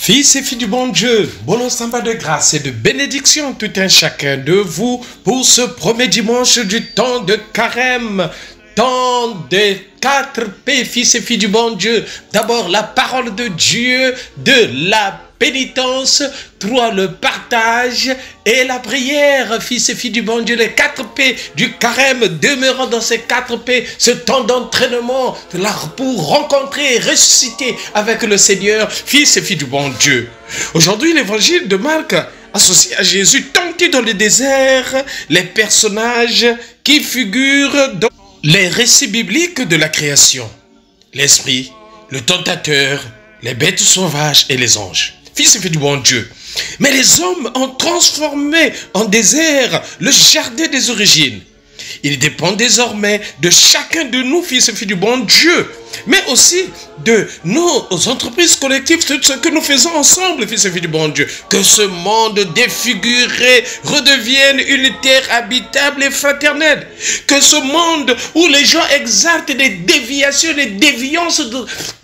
Fils et filles du bon Dieu, bon ensemble de grâce et de bénédiction tout un chacun de vous pour ce premier dimanche du temps de carême, temps de 4P, fils et filles du bon Dieu. D'abord la parole de Dieu, de la pénitence, 3 le partage et la prière, fils et filles du bon Dieu, les 4P du carême, demeurant dans ces 4P, ce temps d'entraînement pour rencontrer et ressusciter avec le Seigneur, fils et filles du bon Dieu. Aujourd'hui, l'évangile de Marc associé à Jésus tenté dans le désert, les personnages qui figurent dans les récits bibliques de la création, l'esprit, le tentateur, les bêtes sauvages et les anges. Fils et filles du bon Dieu. Mais les hommes ont transformé en désert le jardin des origines. Il dépend désormais de chacun de nous, fils et filles du bon Dieu, mais aussi de nos entreprises collectives, tout ce que nous faisons ensemble, fils et filles du bon Dieu, que ce monde défiguré redevienne une terre habitable et fraternelle, que ce monde où les gens exaltent les déviations, les déviances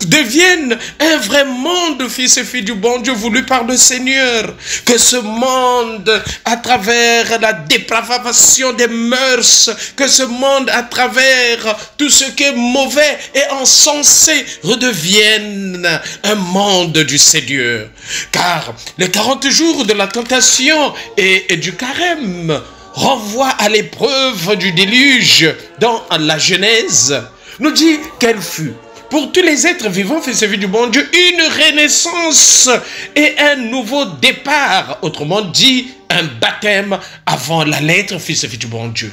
deviennent un vrai monde, fils et filles du bon Dieu, voulu par le Seigneur, que ce monde, à travers la dépravation des mœurs, que ce monde, à travers tout ce qui est mauvais et insensé, redevienne un monde du Seigneur. Car les 40 jours de la tentation et du carême renvoient à l'épreuve du déluge dans la Genèse, nous dit qu'elle fut pour tous les êtres vivants, fils et filles du bon Dieu, une renaissance et un nouveau départ. Autrement dit, un baptême avant la lettre, fils et filles du bon Dieu.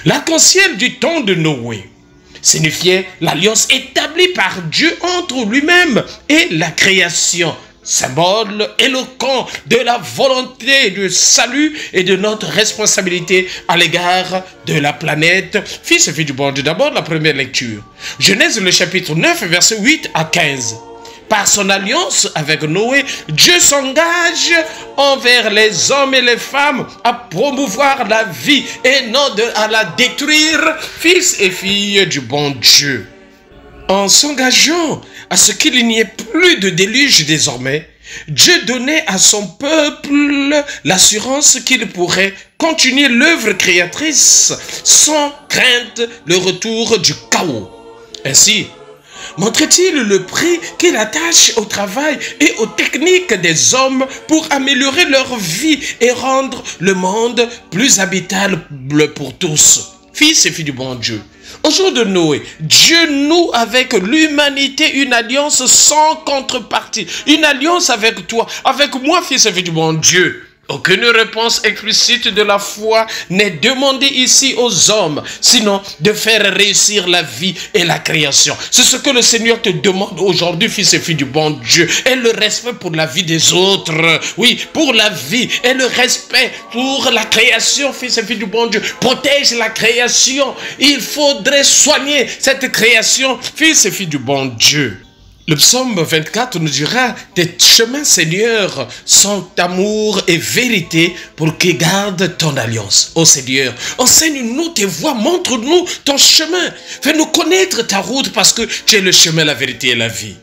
L'arc-en-ciel du temps de Noé signifiait l'alliance établie par Dieu entre lui-même et la création. Symbole éloquent de la volonté de salut et de notre responsabilité à l'égard de la planète. Fils et filles du bon Dieu, d'abord la première lecture. Genèse le chapitre 9, versets 8 à 15. Par son alliance avec Noé, Dieu s'engage envers les hommes et les femmes à promouvoir la vie et non à la détruire, fils et filles du bon Dieu. En s'engageant à ce qu'il n'y ait plus de déluge désormais, Dieu donnait à son peuple l'assurance qu'il pourrait continuer l'œuvre créatrice sans crainte le retour du chaos. Ainsi, montrait-il le prix qu'il attache au travail et aux techniques des hommes pour améliorer leur vie et rendre le monde plus habitable pour tous. Fils et filles du bon Dieu. Au jour de Noé, Dieu noue avec l'humanité une alliance sans contrepartie. Une alliance avec toi, avec moi, fils et filles du bon Dieu. Aucune réponse explicite de la foi n'est demandée ici aux hommes, sinon de faire réussir la vie et la création. C'est ce que le Seigneur te demande aujourd'hui, fils et filles du bon Dieu. Et le respect pour la vie des autres. Oui, pour la vie. Et le respect pour la création, fils et filles du bon Dieu. Protège la création. Il faudrait soigner cette création, fils et filles du bon Dieu. Le psaume 24 nous dira « Tes chemins, Seigneur, sont amour et vérité pour qu'ils gardent ton alliance. » Ô Seigneur, enseigne-nous tes voies, montre-nous ton chemin. Fais-nous connaître ta route parce que tu es le chemin, la vérité et la vie.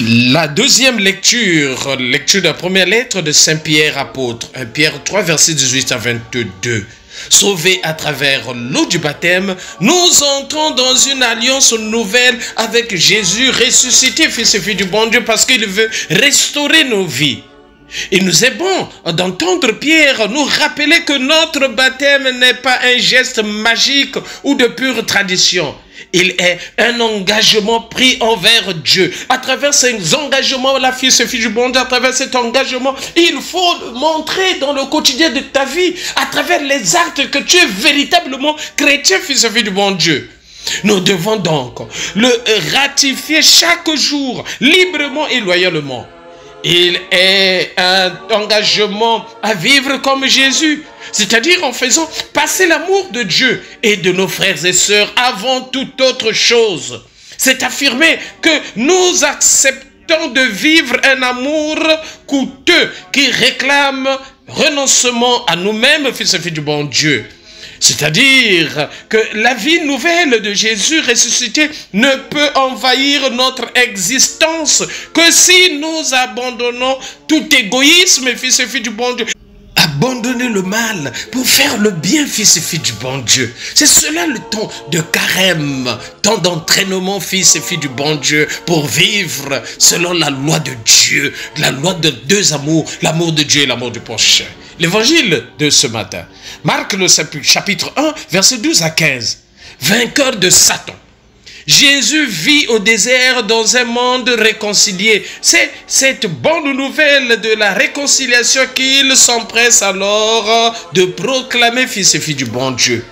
La deuxième lecture de la première lettre de Saint Pierre apôtre, 1 Pierre 3, versets 18 à 22. Sauvés à travers l'eau du baptême, nous entrons dans une alliance nouvelle avec Jésus ressuscité, fils et filles du bon Dieu, parce qu'il veut restaurer nos vies. Il nous est bon d'entendre Pierre nous rappeler que notre baptême n'est pas un geste magique ou de pure tradition. Il est un engagement pris envers Dieu. À travers ces engagements, la fils et fille du bon Dieu, à travers cet engagement, il faut montrer dans le quotidien de ta vie, à travers les actes, que tu es véritablement chrétien, fils et fille du bon Dieu. Nous devons donc le ratifier chaque jour, librement et loyalement. Il est un engagement à vivre comme Jésus, c'est-à-dire en faisant passer l'amour de Dieu et de nos frères et sœurs avant toute autre chose. C'est affirmer que nous acceptons de vivre un amour coûteux qui réclame renoncement à nous-mêmes, fils et filles du bon Dieu. C'est-à-dire que la vie nouvelle de Jésus ressuscité ne peut envahir notre existence que si nous abandonnons tout égoïsme, fils et filles du bon Dieu. Abandonner le mal pour faire le bien, fils et filles du bon Dieu. C'est cela le temps de carême, temps d'entraînement, fils et filles du bon Dieu, pour vivre selon la loi de Dieu, la loi de deux amours, l'amour de Dieu et l'amour du prochain. L'évangile de ce matin, Marc le chapitre 1, verset 12 à 15. Vainqueur de Satan. Jésus vit au désert dans un monde réconcilié. C'est cette bonne nouvelle de la réconciliation qu'il s'empresse alors de proclamer, fils et filles du bon Dieu.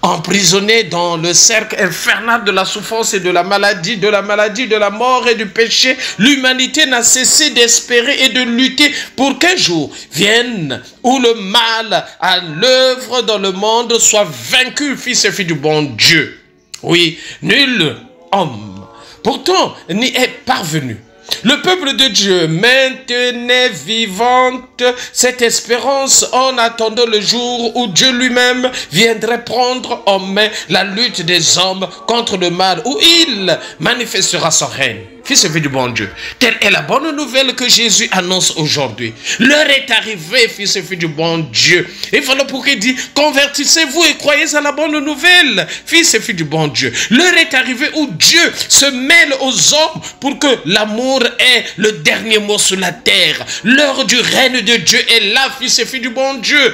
Emprisonné dans le cercle infernal de la souffrance et de la maladie, de la mort et du péché, l'humanité n'a cessé d'espérer et de lutter pour qu'un jour vienne où le mal à l'œuvre dans le monde soit vaincu, fils et filles du bon Dieu. Oui, nul homme pourtant n'y est parvenu. Le peuple de Dieu maintenait vivante cette espérance en attendant le jour où Dieu lui-même viendrait prendre en main la lutte des hommes contre le mal, où il manifestera son règne. Fils et filles du bon Dieu, telle est la bonne nouvelle que Jésus annonce aujourd'hui. L'heure est arrivée, fils et filles du bon Dieu. Et voilà pourquoi il dit, convertissez-vous et croyez à la bonne nouvelle, fils et filles du bon Dieu. L'heure est arrivée où Dieu se mêle aux hommes pour que l'amour ait le dernier mot sur la terre. L'heure du règne de Dieu est là, fils et filles du bon Dieu.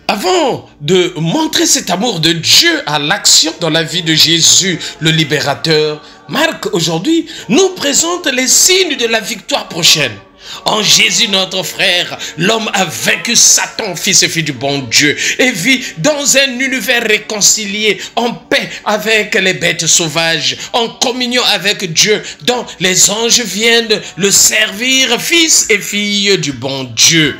Avant de montrer cet amour de Dieu à l'action dans la vie de Jésus, le libérateur, Marc aujourd'hui nous présente les signes de la victoire prochaine. En Jésus notre frère, l'homme a vaincu Satan, fils et fille du bon Dieu, et vit dans un univers réconcilié, en paix avec les bêtes sauvages, en communion avec Dieu, dont les anges viennent le servir, fils et filles du bon Dieu.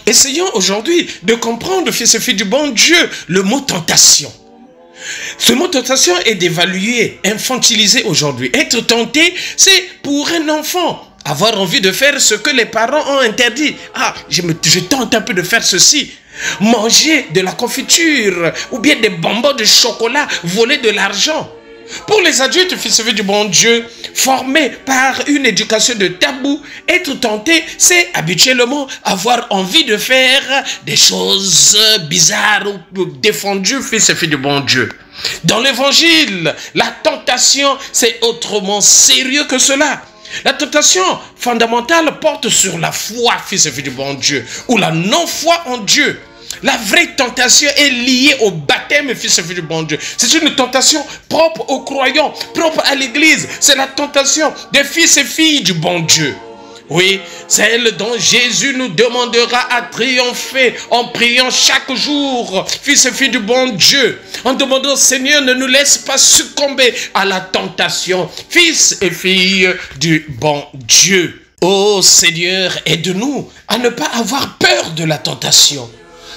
Essayons aujourd'hui de comprendre, fils et filles du bon Dieu, le mot tentation. Ce mot tentation est dévalué, infantilisé aujourd'hui. Être tenté, c'est pour un enfant avoir envie de faire ce que les parents ont interdit. Ah, je tente un peu de faire ceci. Manger de la confiture ou bien des bonbons de chocolat, voler de l'argent. Pour les adultes, fils et filles du bon Dieu, formés par une éducation de tabou, être tenté, c'est habituellement avoir envie de faire des choses bizarres ou défendues, fils et filles du bon Dieu. Dans l'évangile, la tentation, c'est autrement sérieux que cela. La tentation fondamentale porte sur la foi, fils et filles du bon Dieu, ou la non-foi en Dieu. La vraie tentation est liée au baptême, fils et filles du bon Dieu. C'est une tentation propre aux croyants, propre à l'église. C'est la tentation des fils et filles du bon Dieu. Oui, celle dont Jésus nous demandera à triompher en priant chaque jour, fils et filles du bon Dieu, en demandant, Seigneur, ne nous laisse pas succomber à la tentation, fils et filles du bon Dieu. Ô Seigneur, aide-nous à ne pas avoir peur de la tentation.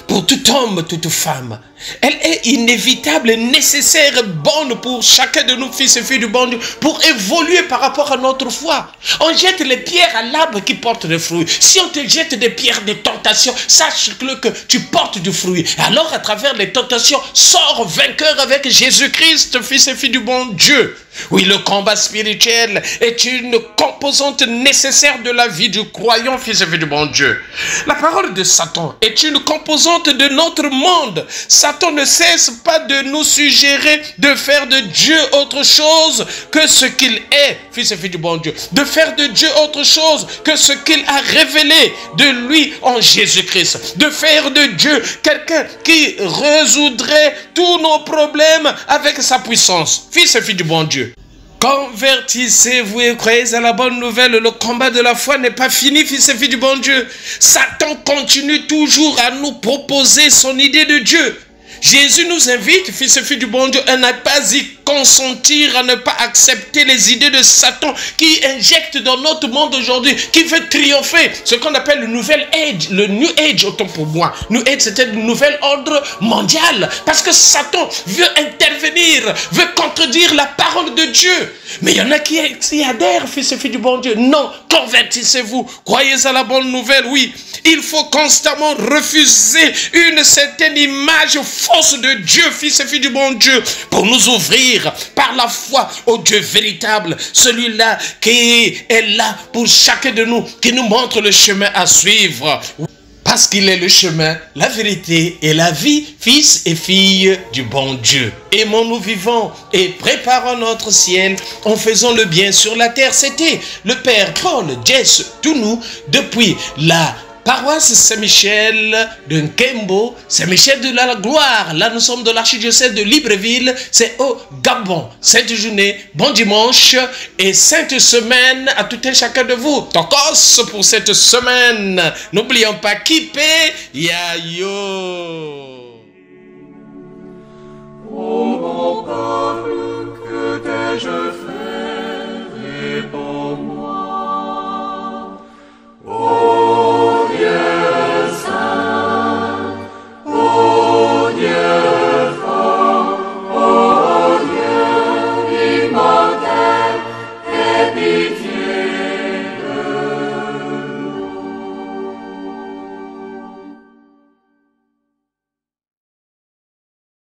Pour tout homme, toute femme, elle est inévitable et nécessaire et bonne pour chacun de nous, fils et filles du bon Dieu, pour évoluer par rapport à notre foi. On jette les pierres à l'arbre qui porte des fruits. Si on te jette des pierres de tentation, sache que tu portes du fruit. Alors, à travers les tentations, sors vainqueur avec Jésus-Christ, fils et filles du bon Dieu. Oui, le combat spirituel est une composante nécessaire de la vie du croyant, fils et filles du bon Dieu. La parole de Satan est une composante de notre monde. Satan ne cesse pas de nous suggérer de faire de Dieu autre chose que ce qu'il est, fils et filles du bon Dieu. De faire de Dieu autre chose que ce qu'il a révélé de lui en Jésus-Christ. De faire de Dieu quelqu'un qui résoudrait tous nos problèmes avec sa puissance. Fils et filles du bon Dieu. Convertissez-vous et croyez à la bonne nouvelle. Le combat de la foi n'est pas fini, fils et filles du bon Dieu. Satan continue toujours à nous proposer son idée de Dieu. Jésus nous invite, fils et filles du bon Dieu, à ne pas y consentir à ne pas accepter les idées de Satan qui injecte dans notre monde aujourd'hui, qui veut triompher, ce qu'on appelle le nouvel age, le New Age, autant pour moi. New Age, c'était le nouvel ordre mondial, parce que Satan veut intervenir, veut contredire la parole de Dieu. Mais il y en a qui y adhèrent, fils et filles du bon Dieu. Non, convertissez-vous, croyez à la bonne nouvelle, oui. Il faut constamment refuser une certaine image fausse de Dieu, fils et filles du bon Dieu, pour nous ouvrir par la foi au Dieu véritable, celui-là qui est là pour chacun de nous, qui nous montre le chemin à suivre. Parce qu'il est le chemin, la vérité et la vie, fils et filles du bon Dieu. Aimons-nous vivants et préparons notre ciel en faisant le bien sur la terre. C'était le Père Paul Jess Tounou depuis la paroisse Saint-Michel de Nkembo, Saint-Michel de la Gloire. Là, nous sommes de l'archidiocèse de Libreville. C'est au Gabon. Sainte journée, bon dimanche et sainte semaine à tout un chacun de vous. Tokos pour cette semaine. N'oublions pas Kipe Yayo. Ô mon peuple, que t'ai-je fait?